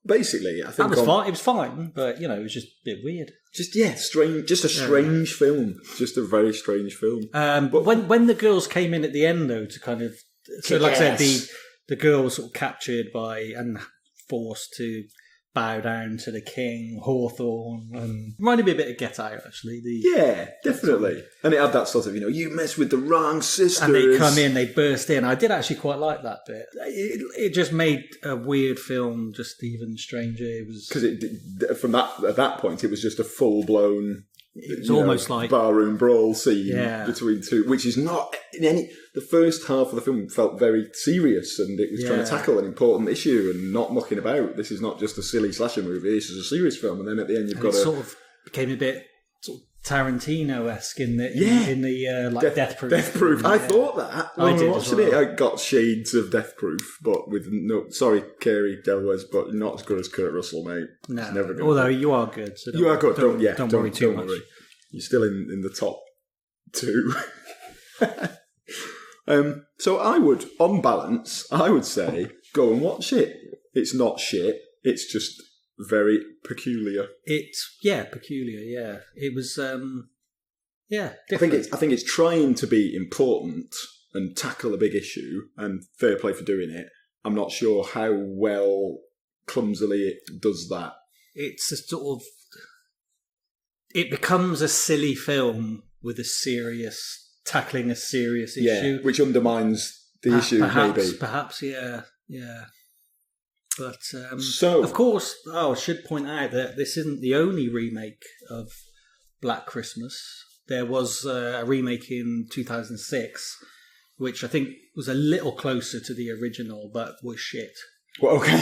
Speaker 1: basically, I think
Speaker 2: that was fine. It was fine, but it was just a bit weird.
Speaker 1: Strange. Just a strange film. Just a very strange film.
Speaker 2: But when the girls came in at the end, though, to kind of, so like I said, the girl was sort of captured by and forced to bow down to the king, Hawthorne, and reminded me a bit of Get Out, actually.
Speaker 1: Definitely. And it had that sort of, you mess with the wrong sisters.
Speaker 2: And they come in, they burst in. I did actually quite like that bit. It just made a weird film just even stranger. It was
Speaker 1: because from at that point, it was just a full blown.
Speaker 2: It was almost like
Speaker 1: barroom brawl scene between two, which is not in any. The first half of the film felt very serious, and it was trying to tackle an important issue and not mucking about. This is not just a silly slasher movie. This is a serious film, and then at the end you've got
Speaker 2: sort of became a bit sort of Tarantino-esque in the Death Proof.
Speaker 1: Death Proof. I thought that when I watched it. I got shades of Death Proof, but with no. Sorry, Carey Delwes, but not as good as Kurt Russell, mate.
Speaker 2: No, it's never although you are good. So
Speaker 1: you are good. Don't worry too much.
Speaker 2: Worry.
Speaker 1: You're still in the top 2. So I would, on balance, say go and watch it. It's not shit. It's just very peculiar.
Speaker 2: It's peculiar. Yeah, it was.
Speaker 1: Different. I think it's trying to be important and tackle a big issue, and fair play for doing it. I'm not sure how well clumsily it does that.
Speaker 2: It's a sort of. It becomes a silly film with tackling a serious issue.
Speaker 1: Which undermines the issue, maybe.
Speaker 2: Perhaps, yeah. But, of course, I should point out that this isn't the only remake of Black Christmas. There was a remake in 2006, which I think was a little closer to the original, but was shit.
Speaker 1: Well, okay.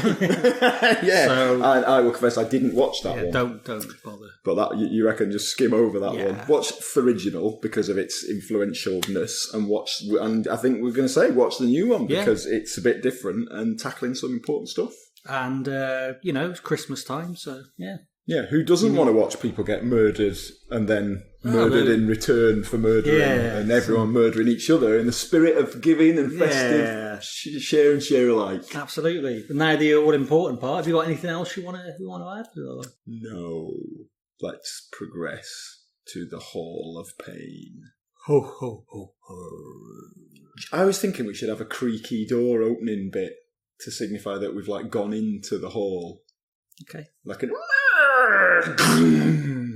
Speaker 1: So, I will confess I didn't watch that one.
Speaker 2: Don't bother.
Speaker 1: But that you reckon just skim over that one. Watch the original because of its influentialness, and I think we're going to say watch the new one because it's a bit different and tackling some important stuff.
Speaker 2: And it's Christmas time, so yeah.
Speaker 1: Yeah, who doesn't want to watch people get murdered and then murdered in return for murdering and everyone murdering each other in the spirit of giving and festive share and share alike?
Speaker 2: Absolutely. But now the all-important part. Have you got anything else you want to add? Or?
Speaker 1: No. Let's progress to the Hall of Pain.
Speaker 2: Ho, ho, ho, ho.
Speaker 1: I was thinking we should have a creaky door opening bit to signify that we've gone into the hall.
Speaker 2: Okay.
Speaker 1: Like an...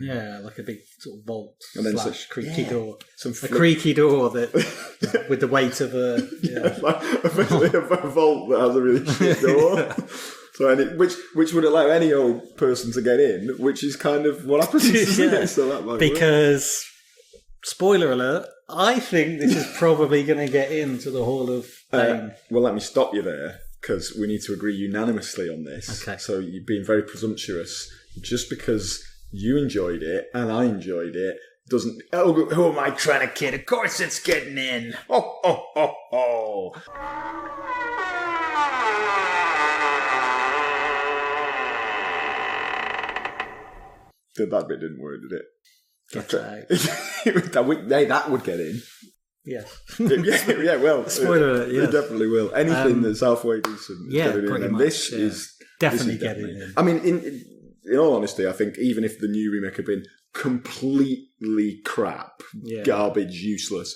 Speaker 2: Yeah, like a big sort of vault
Speaker 1: and then
Speaker 2: creaky door. A creaky door that with the weight of a...
Speaker 1: Like a vault that has a really shit door. So which would allow any old person to get in, which is kind of what happens, isn't it? So that might
Speaker 2: because, spoiler alert, I think this is probably going to get into the Hall of Fame.
Speaker 1: Well, let me stop you there, because we need to agree unanimously on this.
Speaker 2: Okay.
Speaker 1: So you're being very presumptuous. Just because you enjoyed it and I enjoyed it doesn't... Oh, who am I trying to kid? Of course it's getting in. Oh, oh, oh, oh. That bit didn't work, did it? That would get in.
Speaker 2: Yes.
Speaker 1: yeah, well,
Speaker 2: spoiler alert,
Speaker 1: it definitely will. Anything that's halfway decent,
Speaker 2: yeah,
Speaker 1: pretty
Speaker 2: much.
Speaker 1: And this is
Speaker 2: definitely getting in.
Speaker 1: I mean, in all honesty, I think even if the new remake had been completely crap, garbage, useless,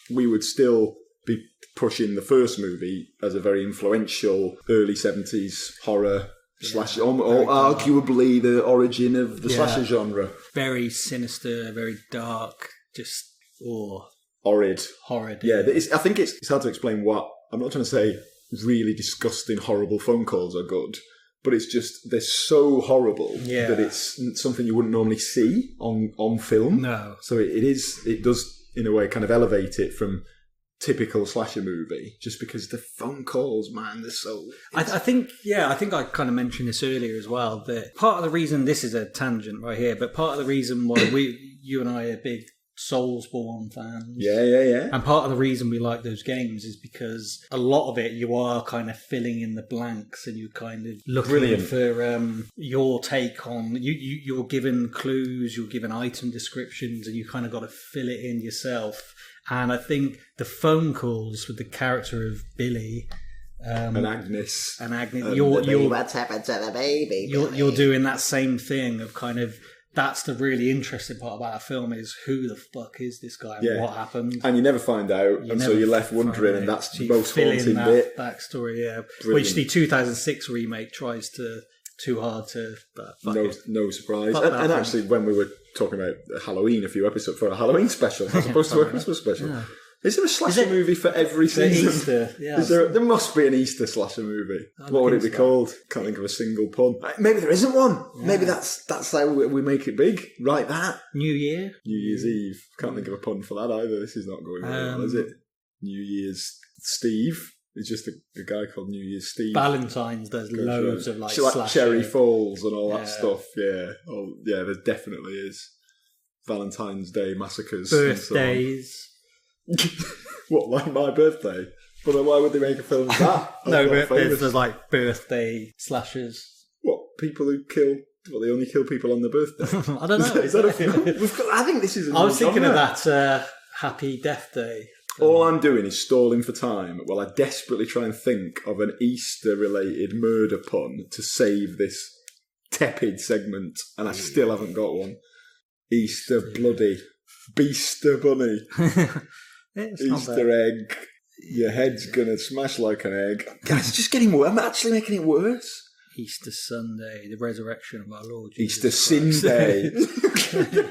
Speaker 1: we would still be pushing the first movie as a very influential early 70s horror slasher, or arguably the origin of the slasher genre.
Speaker 2: Very sinister, very dark, just
Speaker 1: horrid.
Speaker 2: Yeah,
Speaker 1: I think it's hard to explain what... I'm not trying to say really disgusting, horrible phone calls are good, but it's just they're so horrible that it's something you wouldn't normally see on film.
Speaker 2: No.
Speaker 1: So it does in a way kind of elevate it from typical slasher movie, just because the phone calls, man, they're so... I think I kind of mentioned this earlier as well, that part of the reason, this is a tangent right here, but part of the reason why you and I are big Soulsborne fans. Yeah. And part of the reason we like those games is because a lot of it you are kind of filling in the blanks and you're kind of looking for your take on... You're given clues, you're given item descriptions, and you kind of got to fill it in yourself. And I think the phone calls with the character of Billy... and Agnes. You're
Speaker 5: what's happened to the baby?
Speaker 2: You're doing that same thing of kind of... That's the really interesting part about a film is who the fuck is this guy and what happened? And you never find out, so you're left wondering, and that's the most haunting bit. Backstory, yeah. Brilliant. Which the 2006 remake tries to too hard to... No surprise. And actually, when we were talking about Halloween a few episodes for a Halloween special, as opposed to a Christmas special... Yeah. Is there a slasher movie for every season? Easter, yeah.
Speaker 1: There must be an Easter slasher movie. What would it be called? Can't think of a single pun. Maybe there isn't one. Yeah. Maybe that's how we make it big. Right, that.
Speaker 2: New Year's
Speaker 1: Eve. Can't think of a pun for that either. This is not going well, is it? New Year's Steve. It's just a guy called New Year's Steve.
Speaker 2: Valentine's, there's loads of like
Speaker 1: Cherry Falls and all that stuff. Yeah. Oh, yeah, there definitely is. Valentine's Day massacres.
Speaker 2: Birthdays.
Speaker 1: What, like my birthday? But why would they make a film of that?
Speaker 2: No, but there's like birthday slashers.
Speaker 1: What, people who kill... Well, they only kill people on their birthday?
Speaker 2: I don't know.
Speaker 1: Is that a film? I think this is...
Speaker 2: I was thinking of that Happy Death Day.
Speaker 1: All I'm doing is stalling for time while I desperately try and think of an Easter-related murder pun to save this tepid segment, and I still haven't got one. Easter bloody... Beaster bunny. Easter egg. Your head's gonna smash like an egg. Guys, it's just getting worse. I'm actually making it worse.
Speaker 2: Easter Sunday, the resurrection of our Lord
Speaker 1: Jesus Easter
Speaker 2: Christ.
Speaker 1: Sin Day.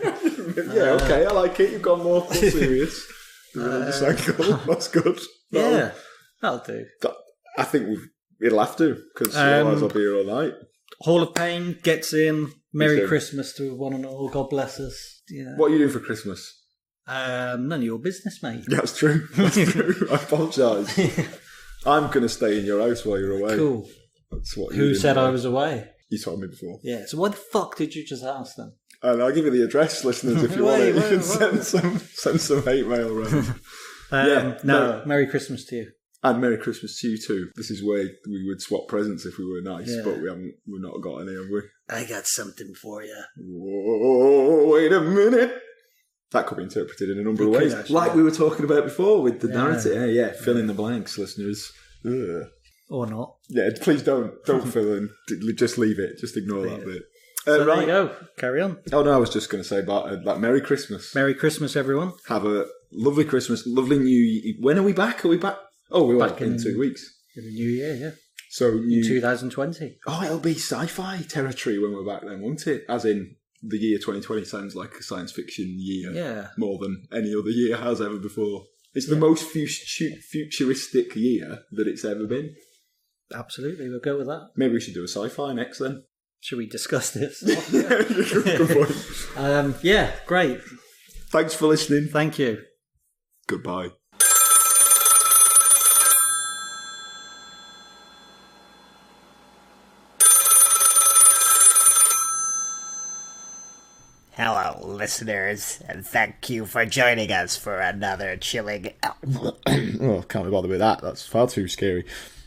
Speaker 1: Yeah, okay, I like it. You've gone more serious. That's good.
Speaker 2: Yeah, that'll do.
Speaker 1: I think it'll have to, because otherwise I'll be here all night.
Speaker 2: Hall of Fame gets in. Merry Christmas to one and all. God bless us. Yeah.
Speaker 1: What are you doing for Christmas?
Speaker 2: None of your business, mate.
Speaker 1: That's true. I apologise. I'm going to stay in your house while you're away.
Speaker 2: Cool.
Speaker 1: That's what
Speaker 2: Who said I was away?
Speaker 1: You told me before.
Speaker 2: Yeah, so what the fuck did you just ask them?
Speaker 1: And I'll give you the address, listeners, if you want it. You can send some hate mail around.
Speaker 2: Merry Christmas to you.
Speaker 1: And Merry Christmas to you too. This is where we would swap presents if we were nice, but we've not got any, have we?
Speaker 2: I got something for you.
Speaker 1: Whoa, wait a minute. That could be interpreted in a number of ways. Actually, like we were talking about before with the narrative. Yeah, fill in the blanks, listeners. Ugh.
Speaker 2: Or not.
Speaker 1: Yeah, please don't fill in. Just leave it. Just ignore that bit.
Speaker 2: So there you go. Carry on.
Speaker 1: Oh, no, I was just going to say about Merry Christmas.
Speaker 2: Merry Christmas, everyone.
Speaker 1: Have a lovely Christmas, lovely New Year. When are we back? Are we back? Oh, we're back in 2 weeks.
Speaker 2: In the new year, yeah.
Speaker 1: So
Speaker 2: in 2020.
Speaker 1: Oh, it'll be sci-fi territory when we're back then, won't it? As in, the year 2020 sounds like a science fiction year. Yeah. More than any other year has ever before. It's the most futuristic year that it's ever been.
Speaker 2: Absolutely, we'll go with that.
Speaker 1: Maybe we should do a sci-fi next then.
Speaker 2: Should we discuss this?
Speaker 1: Good point.
Speaker 2: Yeah, great.
Speaker 1: Thanks for listening.
Speaker 2: Thank you.
Speaker 1: Goodbye.
Speaker 5: Hello, listeners, and thank you for joining us for another chilling... oh, can't be bothered with that. That's far too scary.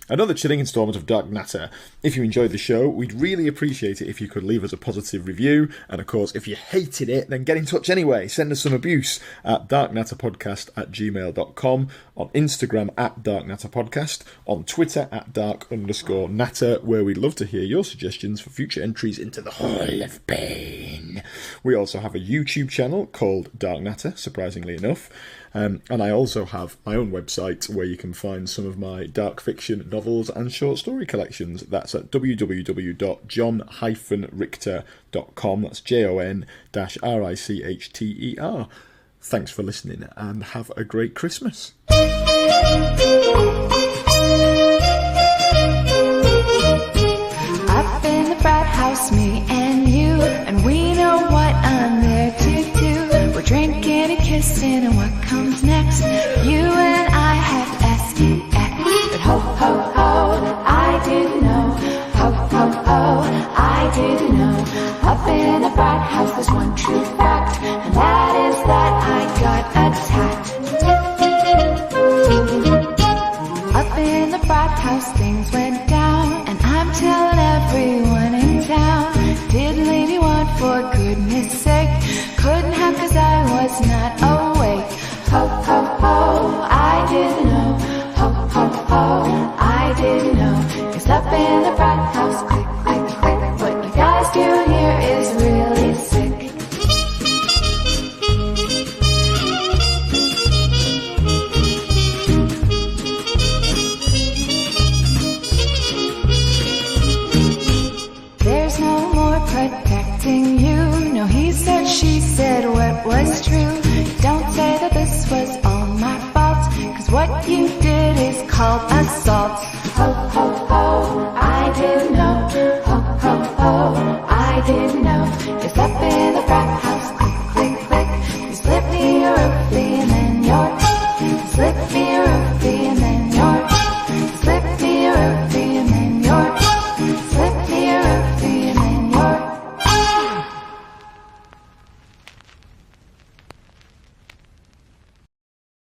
Speaker 5: Another chilling instalment of Dark Natter. If you enjoyed the show, we'd really appreciate it if you could leave us a positive review. And of course, if you hated it, then get in touch anyway. Send us some abuse at darknatterpodcast@gmail.com, on Instagram at darknatterpodcast, on Twitter at dark_natter, where we'd love to hear your suggestions for future entries into the Hall of Pain. We also have a YouTube channel called Dark Natter, surprisingly enough. And I also have my own website where you can find some of my dark fiction novels and short story collections. That's at www.jon-richter.com. That's JON-RICHTER. Thanks for listening and have a great Christmas.
Speaker 6: Up in the frat house, me and you, and we know what I'm there to do. We're drinking and kissing, and what comes next? You and I have SEX, but ho ho ho, I didn't know. Ho ho ho, I didn't know. Up in the frat house, there's one true fact, and that is that I got attacked. Up in the frat house, things went down, and I'm telling everyone in town. Did lady want, for goodness sake? Couldn't have, 'cause I was not awake. Ho ho ho, I didn't know. Ho ho ho, I didn't know. 'Cause up in the frat house, click click click, what you guys do here is really sick. There's no more protecting you. No, he said, she said, what was true. Don't say that this was all my fault, 'cause what you did is called assault.